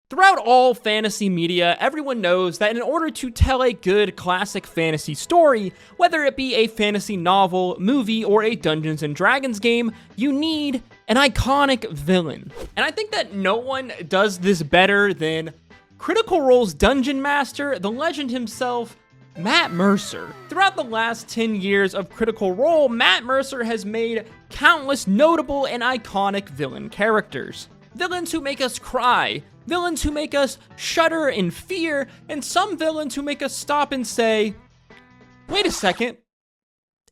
Throughout all fantasy media, everyone knows that in order to tell a good classic fantasy story, whether it be a fantasy novel, movie, or a Dungeons & Dragons game, you need an iconic villain. And I think that no one does this better than Critical Role's Dungeon Master, the legend himself, Matt Mercer. Throughout the last 10 years of Critical Role, Matt Mercer has made countless notable and iconic villain characters. Villains who make us cry, villains who make us shudder in fear, and some villains who make us stop and say, wait a second,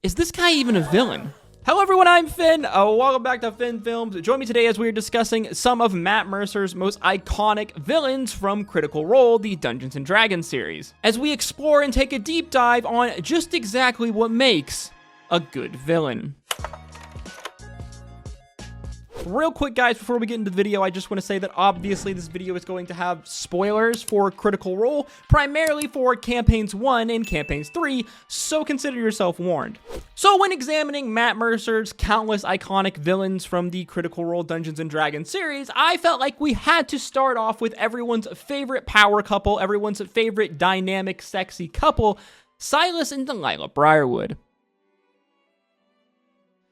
is this guy even a villain? Hello everyone, I'm Finn. Welcome back to Finn Films. Join me today as we are discussing some of Matt Mercer's most iconic villains from Critical Role, the Dungeons & Dragons series, as we explore and take a deep dive on just exactly what makes a good villain. Real quick, guys, before we get into the video, I just want to say that obviously this video is going to have spoilers for Critical Role, primarily for Campaigns 1 and Campaigns 3, so consider yourself warned. So when examining Matt Mercer's countless iconic villains from the Critical Role Dungeons & Dragons series, I felt like we had to start off with everyone's favorite power couple, everyone's favorite dynamic, sexy couple, Silas and Delilah Briarwood.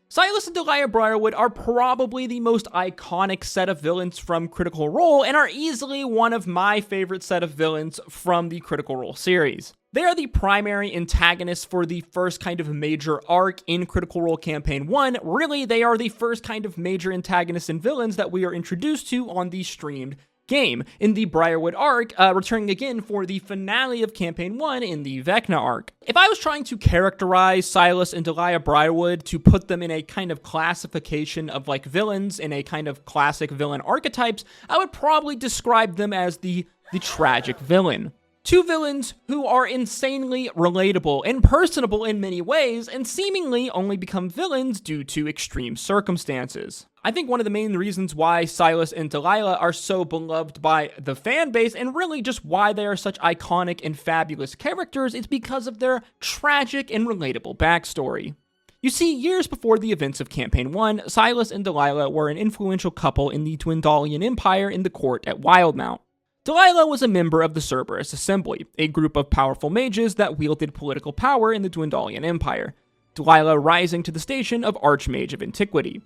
Silas and Delilah Briarwood are probably the most iconic set of villains from Critical Role and are easily one of my favorite set of villains from the Critical Role series. They are the primary antagonists for the first kind of major arc in Critical Role Campaign 1. Really, they are the first kind of major antagonists and villains that we are introduced to on the streamed game in the Briarwood arc, returning again for the finale of Campaign 1 in the Vecna arc. If I was trying to characterize Silas and Delilah Briarwood to put them in a kind of classification of like villains in a kind of classic villain archetypes, I would probably describe them as the tragic villain. Two villains who are insanely relatable and personable in many ways and seemingly only become villains due to extreme circumstances. I think one of the main reasons why Silas and Delilah are so beloved by the fan base and really just why they are such iconic and fabulous characters is because of their tragic and relatable backstory. You see, years before the events of Campaign 1, Silas and Delilah were an influential couple in the Dwendalian Empire in the court at Wildemount. Delilah was a member of the Cerberus Assembly, a group of powerful mages that wielded political power in the Dwendalian Empire, Delilah rising to the station of Archmage of Antiquity.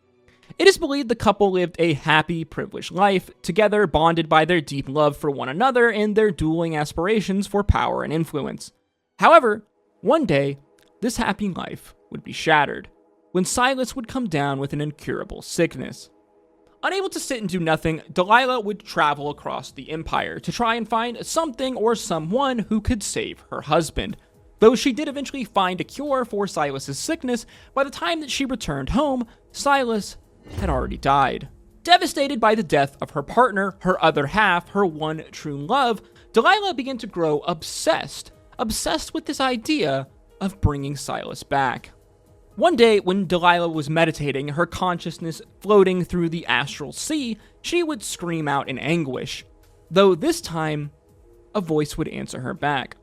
It is believed the couple lived a happy, privileged life, together bonded by their deep love for one another and their dueling aspirations for power and influence. However, one day, this happy life would be shattered, when Silas would come down with an incurable sickness. Unable to sit and do nothing, Delilah would travel across the Empire to try and find something or someone who could save her husband. Though she did eventually find a cure for Silas's sickness, by the time that she returned home, Silas had already died. Devastated by the death of her partner, her other half, her one true love, Delilah began to grow obsessed with this idea of bringing Silas back. One day, when Delilah was meditating, her consciousness floating through the astral sea, she would scream out in anguish, though this time, a voice would answer her back.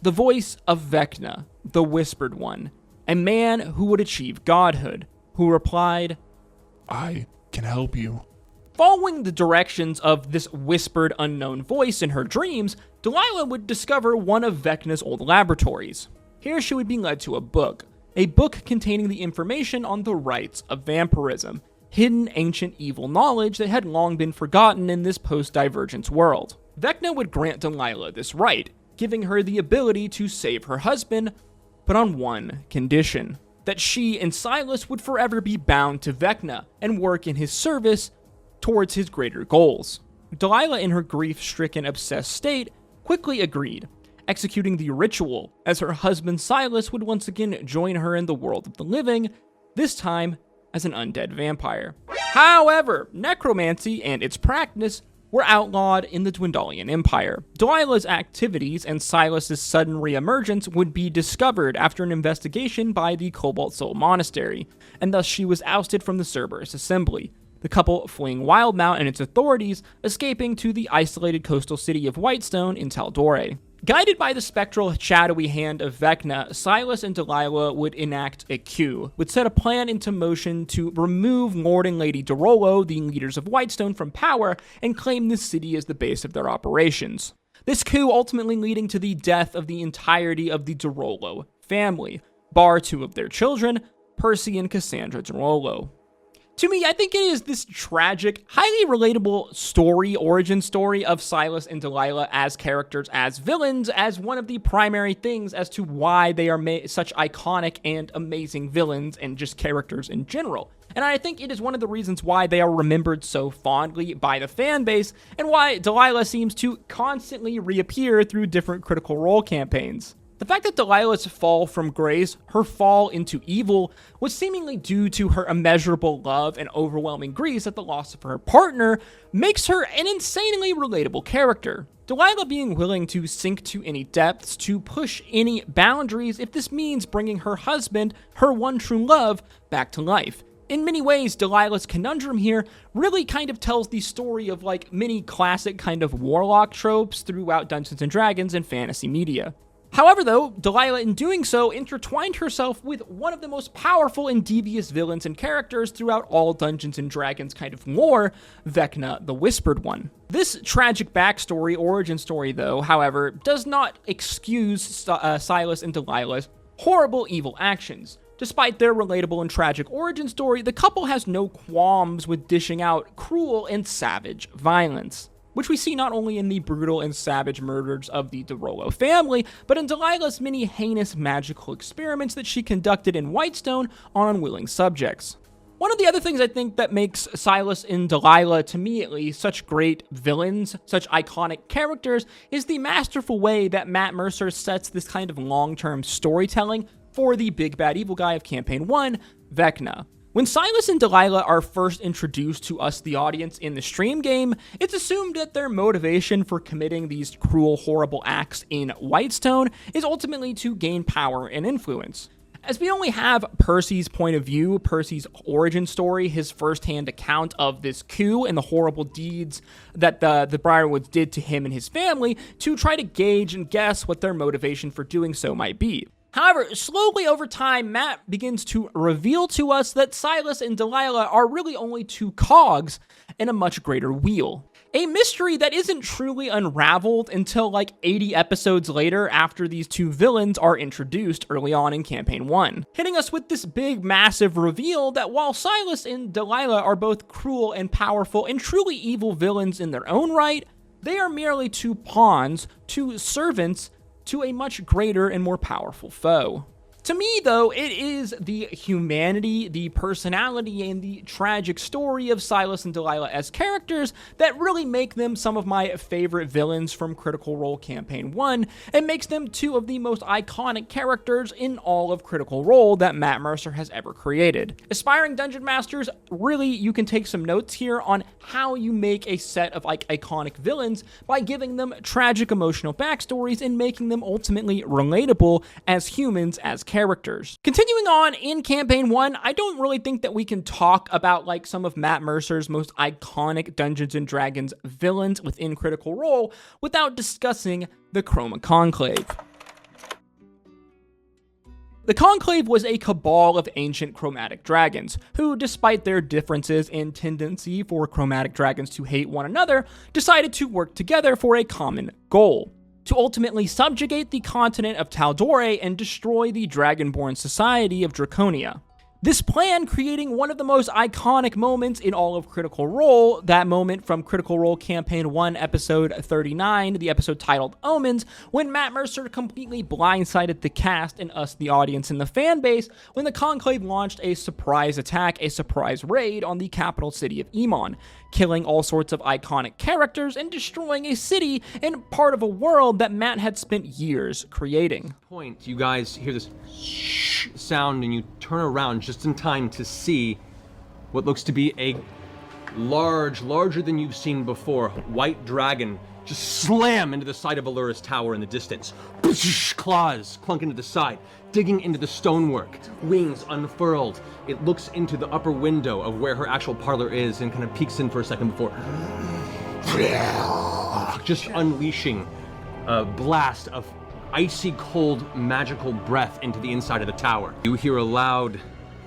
The voice of Vecna, the Whispered One, a man who would achieve godhood, who replied, "I can help you." Following the directions of this whispered unknown voice in her dreams, Delilah would discover one of Vecna's old laboratories. Here she would be led to a book containing the information on the rites of vampirism, hidden ancient evil knowledge that had long been forgotten in this post-divergence world. Vecna would grant Delilah this right, giving her the ability to save her husband, but on one condition: that she and Silas would forever be bound to Vecna and work in his service towards his greater goals. Delilah, in her grief-stricken, obsessed state, quickly agreed, executing the ritual as her husband Silas would once again join her in the world of the living, this time as an undead vampire. However, necromancy and its practice were outlawed in the Dwendalian Empire. Delilah's activities and Silas's sudden reemergence would be discovered after an investigation by the Cobalt Soul Monastery, and thus she was ousted from the Cerberus Assembly, the couple fleeing Wildemount and its authorities, escaping to the isolated coastal city of Whitestone in Taldore. Guided by the spectral, shadowy hand of Vecna, Silas and Delilah would enact a coup, would set a plan into motion to remove Lord and Lady Derolo, the leaders of Whitestone, from power and claim this city as the base of their operations. This coup ultimately leading to the death of the entirety of the Derolo family, bar 2 of their children, Percy and Cassandra Derolo. To me, I think it is this tragic, highly relatable origin story of Silas and Delilah as characters, as villains, as one of the primary things as to why they are such iconic and amazing villains and just characters in general. And I think it is one of the reasons why they are remembered so fondly by the fan base, and why Delilah seems to constantly reappear through different Critical Role campaigns. The fact that Delilah's fall from grace, her fall into evil, was seemingly due to her immeasurable love and overwhelming grief at the loss of her partner, makes her an insanely relatable character. Delilah being willing to sink to any depths, to push any boundaries, if this means bringing her husband, her one true love, back to life. In many ways, Delilah's conundrum here really kind of tells the story of like many classic kind of warlock tropes throughout Dungeons & Dragons and fantasy media. However, though, Delilah in doing so intertwined herself with one of the most powerful and devious villains and characters throughout all Dungeons & Dragons kind of lore, Vecna the Whispered One. This tragic backstory, origin story though, however, does not excuse Silas and Delilah's horrible evil actions. Despite their relatable and tragic origin story, the couple has no qualms with dishing out cruel and savage violence, which we see not only in the brutal and savage murders of the Derolo family, but in Delilah's many heinous magical experiments that she conducted in Whitestone on unwilling subjects. One of the other things I think that makes Silas and Delilah, to me at least, such great villains, such iconic characters, is the masterful way that Matt Mercer sets this kind of long-term storytelling for the big bad evil guy of Campaign 1, Vecna. When Silas and Delilah are first introduced to us, the audience, in the stream game, it's assumed that their motivation for committing these cruel, horrible acts in Whitestone is ultimately to gain power and influence. As we only have Percy's point of view, Percy's origin story, his first-hand account of this coup and the horrible deeds that the Briarwoods did to him and his family, to try to gauge and guess what their motivation for doing so might be. However, slowly over time, Matt begins to reveal to us that Silas and Delilah are really only 2 cogs in a much greater wheel. A mystery that isn't truly unraveled until like 80 episodes later after these 2 villains are introduced early on in Campaign 1, hitting us with this big, massive reveal that while Silas and Delilah are both cruel and powerful and truly evil villains in their own right, they are merely 2 pawns, 2 servants, to a much greater and more powerful foe. To me, though, it is the humanity, the personality, and the tragic story of Silas and Delilah as characters that really make them some of my favorite villains from Critical Role Campaign 1, and makes them 2 of the most iconic characters in all of Critical Role that Matt Mercer has ever created. Aspiring Dungeon Masters, really, you can take some notes here on how you make a set of iconic villains by giving them tragic emotional backstories and making them ultimately relatable as humans, as characters. Continuing on in Campaign 1, I don't really think that we can talk about like some of Matt Mercer's most iconic Dungeons & Dragons villains within Critical Role without discussing the Chroma Conclave. The Conclave was a cabal of ancient chromatic dragons, who, despite their differences and tendency for chromatic dragons to hate one another, decided to work together for a common goal: to ultimately subjugate the continent of Taldore and destroy the Dragonborn society of Draconia. This plan creating one of the most iconic moments in all of Critical Role, that moment from Critical Role Campaign 1, Episode 39, the episode titled Omens, when Matt Mercer completely blindsided the cast and us, the audience and the fan base, when the Conclave launched a surprise attack, a surprise raid on the capital city of Emon, killing all sorts of iconic characters and destroying a city and part of a world that Matt had spent years creating. Point, you guys hear this sound and you turn around just in time to see what looks to be a larger than you've seen before, white dragon just slam into the side of Allura's tower in the distance. Claws clunk into the side, digging into the stonework, wings unfurled. It looks into the upper window of where her actual parlor is and kind of peeks in for a second before just unleashing a blast of icy cold magical breath into the inside of the tower. You hear a loud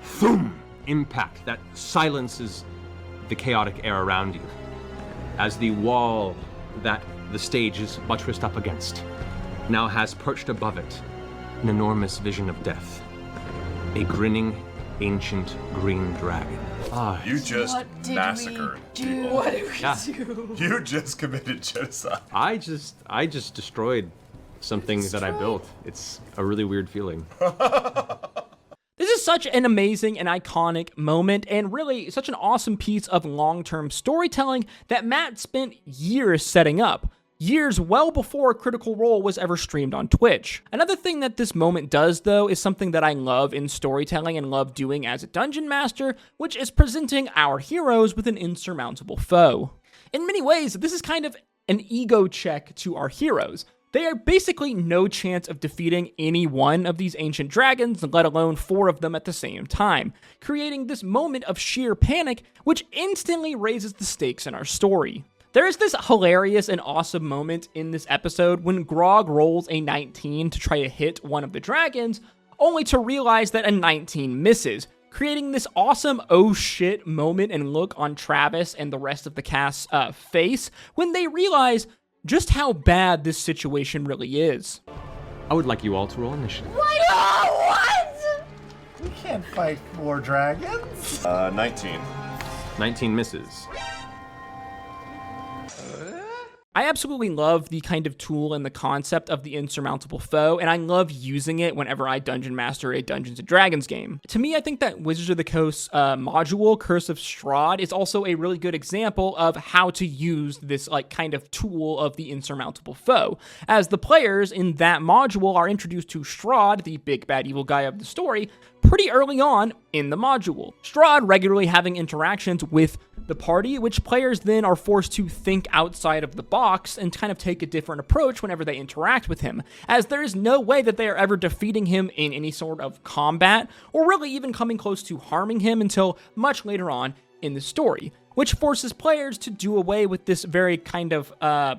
thum impact that silences the chaotic air around you as the wall that the stage is buttressed up against now has perched above it an enormous vision of death. A grinning, ancient green dragon. You just massacred people. What did we do? You just committed genocide. I just destroyed something that I built. It's a really weird feeling. This is such an amazing and iconic moment, and really such an awesome piece of long-term storytelling that Matt spent years setting up. Years well before Critical Role was ever streamed on Twitch. Another thing that this moment does, though, is something that I love in storytelling and love doing as a Dungeon Master, which is presenting our heroes with an insurmountable foe. In many ways, this is kind of an ego check to our heroes. They are basically no chance of defeating any one of these ancient dragons, let alone 4 of them at the same time, creating this moment of sheer panic, which instantly raises the stakes in our story. There is this hilarious and awesome moment in this episode when Grog rolls a 19 to try to hit one of the dragons, only to realize that a 19 misses, creating this awesome oh shit moment and look on Travis and the rest of the cast's face when they realize just how bad this situation really is. I would like you all to roll initiative. What? We can't fight 4 dragons. 19. 19 misses. I absolutely love the kind of tool and the concept of the insurmountable foe, and I love using it whenever I Dungeon Master a Dungeons & Dragons game. To me, I think that Wizards of the Coast's module, Curse of Strahd, is also a really good example of how to use this kind of tool of the insurmountable foe, as the players in that module are introduced to Strahd, the big bad evil guy of the story, pretty early on in the module. Strahd regularly having interactions with the party, which players then are forced to think outside of the box and kind of take a different approach whenever they interact with him, as there is no way that they are ever defeating him in any sort of combat, or really even coming close to harming him until much later on in the story, which forces players to do away with this very kind of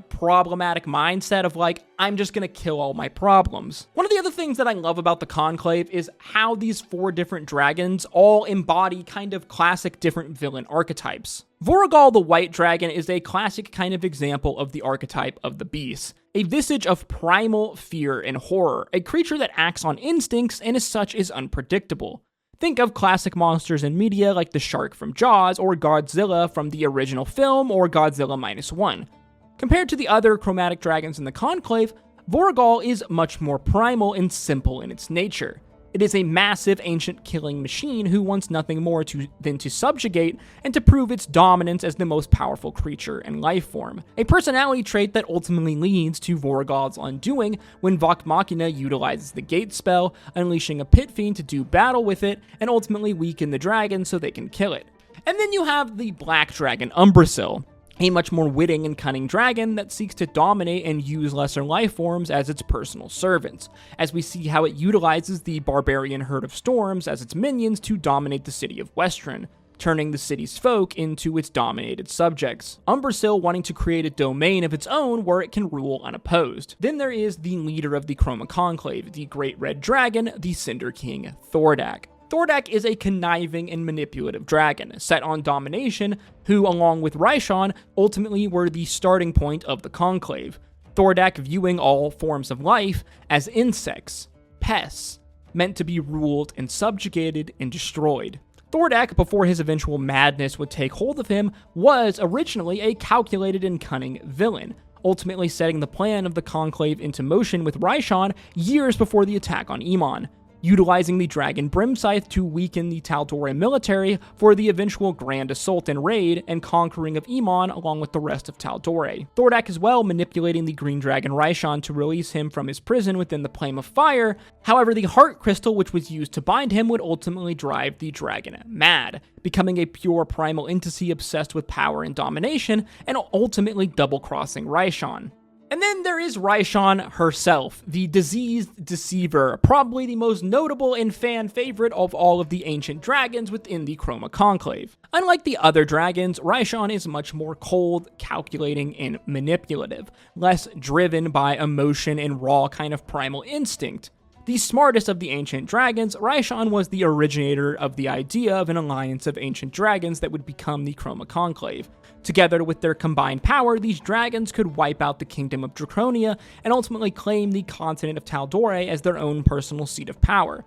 problematic mindset of I'm just gonna kill all my problems. One of the other things that I love about the Conclave is how these 4 different dragons all embody kind of classic different villain archetypes. Voragal the White Dragon is a classic kind of example of the archetype of the beast, a visage of primal fear and horror, a creature that acts on instincts and as such is unpredictable. Think of classic monsters in media like the shark from Jaws or Godzilla from the original film or Godzilla -1. Compared to the other chromatic dragons in the Conclave, Voragal is much more primal and simple in its nature. It is a massive ancient killing machine who wants nothing more than to subjugate and to prove its dominance as the most powerful creature and life form. A personality trait that ultimately leads to Voragal's undoing when Vox Machina utilizes the Gate spell, unleashing a pit fiend to do battle with it and ultimately weaken the dragon so they can kill it. And then you have the Black Dragon Umbrasyl, a much more witty and cunning dragon that seeks to dominate and use lesser life forms as its personal servants, as we see how it utilizes the barbarian Herd of Storms as its minions to dominate the city of Westron, turning the city's folk into its dominated subjects. Umbrasyl wanting to create a domain of its own where it can rule unopposed. Then there is the leader of the Chroma Conclave, the Great Red Dragon, the Cinder King Thordak. Thordak is a conniving and manipulative dragon, set on domination, who, along with Raishon, ultimately were the starting point of the Conclave. Thordak viewing all forms of life as insects, pests, meant to be ruled and subjugated and destroyed. Thordak, before his eventual madness would take hold of him, was originally a calculated and cunning villain, ultimately setting the plan of the Conclave into motion with Raishon years before the attack on Emon, utilizing the Dragon Brimscythe to weaken the Tal'Dorei military for the eventual grand assault and raid and conquering of Emon along with the rest of Tal'Dorei. Thordak as well manipulating the Green Dragon Raishon to release him from his prison within the Flame of Fire. However, the Heart Crystal which was used to bind him would ultimately drive the dragon mad, becoming a pure primal entity obsessed with power and domination, and ultimately double-crossing Raishon. And then there is Raishan herself, the diseased deceiver, probably the most notable and fan favorite of all of the ancient dragons within the Chroma Conclave. Unlike the other dragons, Raishan is much more cold, calculating, and manipulative, less driven by emotion and raw kind of primal instinct. The smartest of the ancient dragons, Raishan was the originator of the idea of an alliance of ancient dragons that would become the Chroma Conclave. Together with their combined power, these dragons could wipe out the kingdom of Draconia and ultimately claim the continent of Tal'Dorei as their own personal seat of power.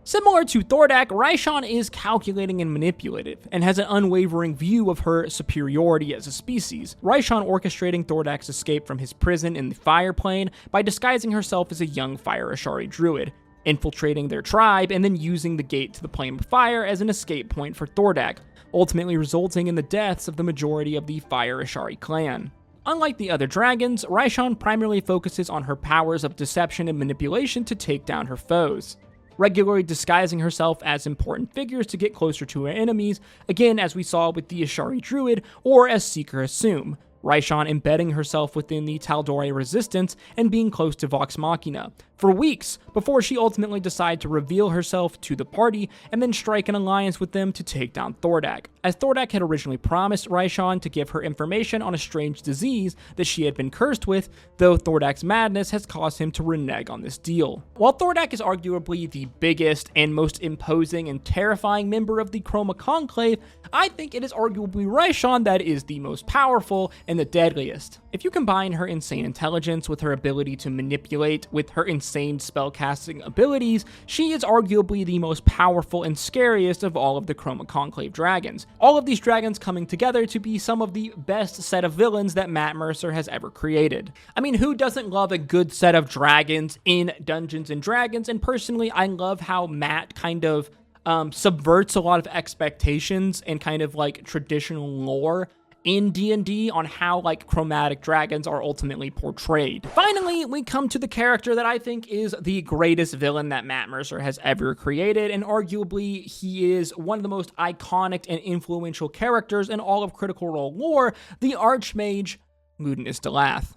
Similar to Thordak, Raishan is calculating and manipulative, and has an unwavering view of her superiority as a species. Raishan orchestrating Thordak's escape from his prison in the Fire Plane by disguising herself as a young Fire Ashari druid, infiltrating their tribe, and then using the gate to the Plane of Fire as an escape point for Thordak, ultimately resulting in the deaths of the majority of the Fire Ashari clan. Unlike the other dragons, Raishan primarily focuses on her powers of deception and manipulation to take down her foes, regularly disguising herself as important figures to get closer to her enemies, again as we saw with the Ashari Druid, or as Seeker assume, Raishan embedding herself within the Tal'Dorei resistance and being close to Vox Machina for weeks before she ultimately decided to reveal herself to the party and then strike an alliance with them to take down Thordak, as Thordak had originally promised Raishan to give her information on a strange disease that she had been cursed with, though Thordak's madness has caused him to renege on this deal. While Thordak is arguably the biggest and most imposing and terrifying member of the Chroma Conclave, I think it is arguably Raishan that is the most powerful and the deadliest. If you combine her insane intelligence with her ability to manipulate with her insane spellcasting abilities, she is arguably the most powerful and scariest of all of the Chroma Conclave dragons. All of these dragons coming together to be some of the best set of villains that Matt Mercer has ever created. I mean, who doesn't love a good set of dragons in Dungeons & Dragons? And personally, I love how Matt kind of subverts a lot of expectations and kind of like traditional lore in D&D on how like chromatic dragons are ultimately portrayed. Finally, we come to the character that I think is the greatest villain that Matt Mercer has ever created, and arguably he is one of the most iconic and influential characters in all of Critical Role lore, the Archmage Ludinus Da'leth.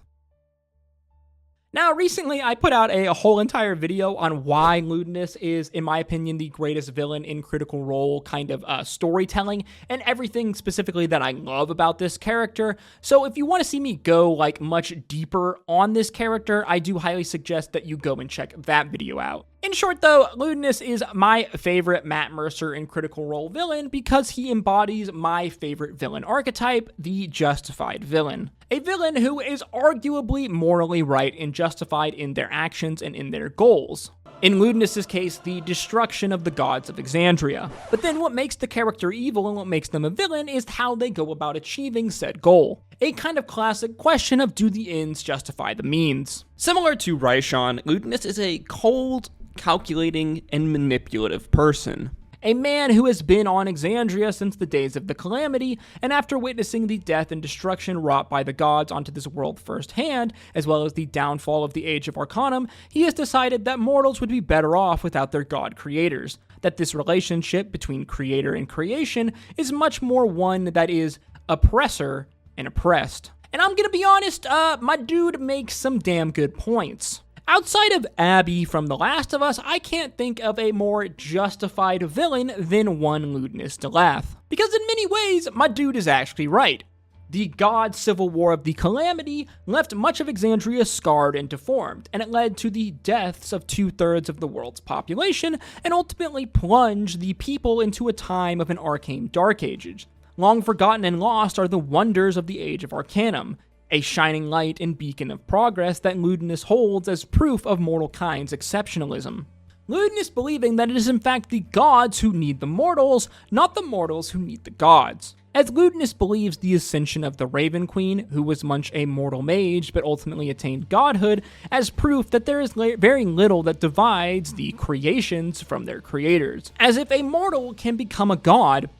Now, recently I put out a whole entire video on why Ludinus is, in my opinion, the greatest villain in Critical Role kind of storytelling, and everything specifically that I love about this character. So if you want to see me go like much deeper on this character, I do highly suggest that you go and check that video out. In short though, Ludinus is my favorite Matt Mercer in Critical Role villain because he embodies my favorite villain archetype, the justified villain. A villain who is arguably morally right and justified in their actions and in their goals. In Ludinus' case, the destruction of the gods of Exandria. But then what makes the character evil and what makes them a villain is how they go about achieving said goal. A kind of classic question of do the ends justify the means? Similar to Raishan, Ludinus is a cold, calculating, and manipulative person. A man who has been on Exandria since the days of the Calamity, and after witnessing the death and destruction wrought by the gods onto this world firsthand, as well as the downfall of the Age of Arcanum, he has decided that mortals would be better off without their god creators, that this relationship between creator and creation is much more one that is oppressor and oppressed. And I'm gonna be honest, my dude makes some damn good points. Outside of Abby from The Last of Us, I can't think of a more justified villain than one Ludinus Da'leth. Because in many ways, my dude is actually right. The god civil war of the Calamity left much of Exandria scarred and deformed, and it led to the deaths of 2/3 of the world's population, and ultimately plunged the people into a time of an arcane dark age. Long forgotten and lost are the wonders of the Age of Arcanum, a shining light and beacon of progress that Ludinus holds as proof of mortal kind's exceptionalism. Ludinus believing that it is in fact the gods who need the mortals, not the mortals who need the gods. As Ludinus believes the ascension of the Raven Queen, who was once a mortal mage but ultimately attained godhood, as proof that there is very little that divides the creations from their creators. As if a mortal can become a god,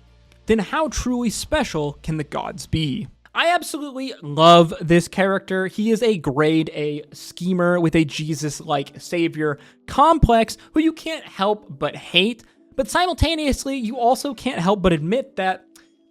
then how truly special can the gods be? I absolutely love this character. He is a grade A schemer with a Jesus-like savior complex who you can't help but hate, but simultaneously you also can't help but admit that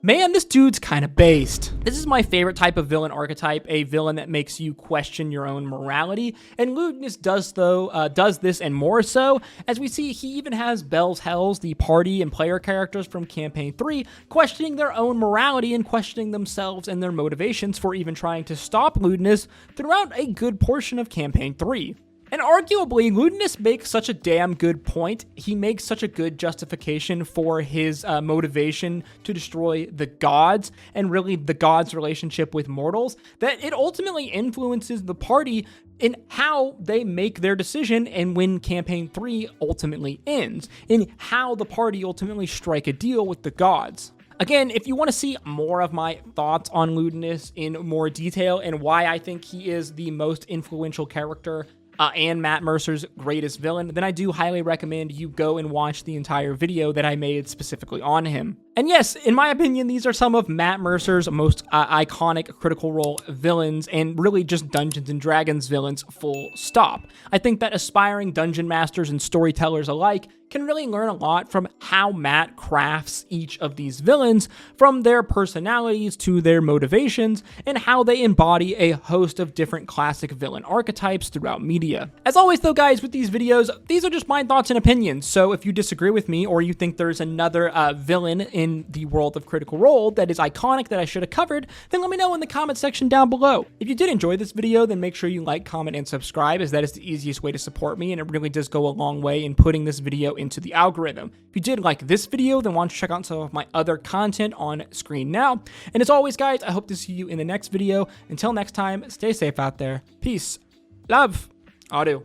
Man, this dude's kind of based. This is my favorite type of villain archetype, a villain that makes you question your own morality, and Ludinus does this and more so, as we see he even has Bell's Hells, the party and player characters from Campaign 3, questioning their own morality and questioning themselves and their motivations for even trying to stop Ludinus throughout a good portion of Campaign 3. And arguably, Ludinus makes such a damn good point. He makes such a good justification for his motivation to destroy the gods, and really the gods' relationship with mortals, that it ultimately influences the party in how they make their decision and when Campaign 3 ultimately ends, in how the party ultimately strike a deal with the gods. Again, if you want to see more of my thoughts on Ludinus in more detail and why I think he is the most influential character and Matt Mercer's greatest villain, then I do highly recommend you go and watch the entire video that I made specifically on him. And yes, in my opinion, these are some of Matt Mercer's most iconic Critical Role villains, and really just Dungeons & Dragons villains, full stop. I think that aspiring dungeon masters and storytellers alike can really learn a lot from how Matt crafts each of these villains, from their personalities to their motivations, and how they embody a host of different classic villain archetypes throughout media. As always though, guys, with these videos, these are just my thoughts and opinions, so if you disagree with me or you think there's another villain in the world of Critical Role that is iconic that I should have covered, then let me know in the comment section down below. If you did enjoy this video, then make sure you like, comment, and subscribe, as that is the easiest way to support me, and it really does go a long way in putting this video into the algorithm. If you did like this video, then why don't you check out some of my other content on screen now. And as always, guys, I hope to see you in the next video. Until next time, stay safe out there. Peace, love, Adu.